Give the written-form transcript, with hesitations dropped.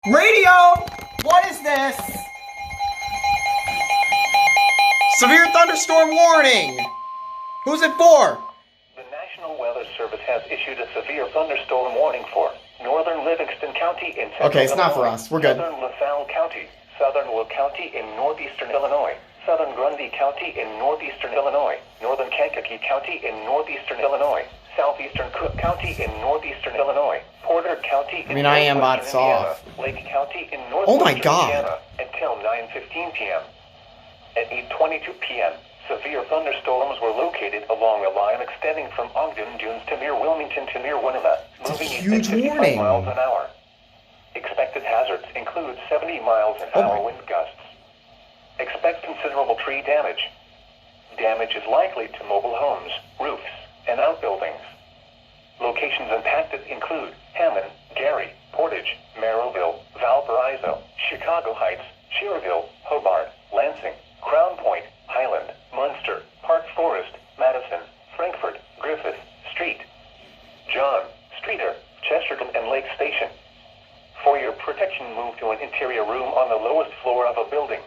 Radio! What is this? Severe thunderstorm warning! Who's it for? The National Weather Service has issued a severe thunderstorm warning for northern Livingston County in central Okay, it's not for Illinois, us. We're good. southern LaSalle County, southern Will County in northeastern Illinois, southern Grundy County in northeastern Illinois, northern Kankakee County in northeastern Illinois, southeastern Cook County in northeastern Illinois, Porter County in I am about northwestern Indiana, soft. Lake County in Oh my northwestern God. Indiana until 9:15 p.m. At 8:22 p.m., severe thunderstorms were located along a line extending from Ogden Dunes to near Wilmington to near Winona, It's a moving east huge at 55 warning. miles an hour. Expected hazards include 70 miles an Oh hour my- wind gusts. Expect considerable tree damage. Damage is likely to mobile homes, roofs, and outbuildings. Locations impacted include Hammond, Gary, Portage, Merrillville, Valparaiso, Chicago Heights, Schererville, Hobart, Lansing, Crown Point, Highland, Munster, Park Forest, Madison, Frankfort, Griffith, Street, John, Streeter, Chesterton, and Lake Station. For your protection, move to an interior room on the lowest floor of a building.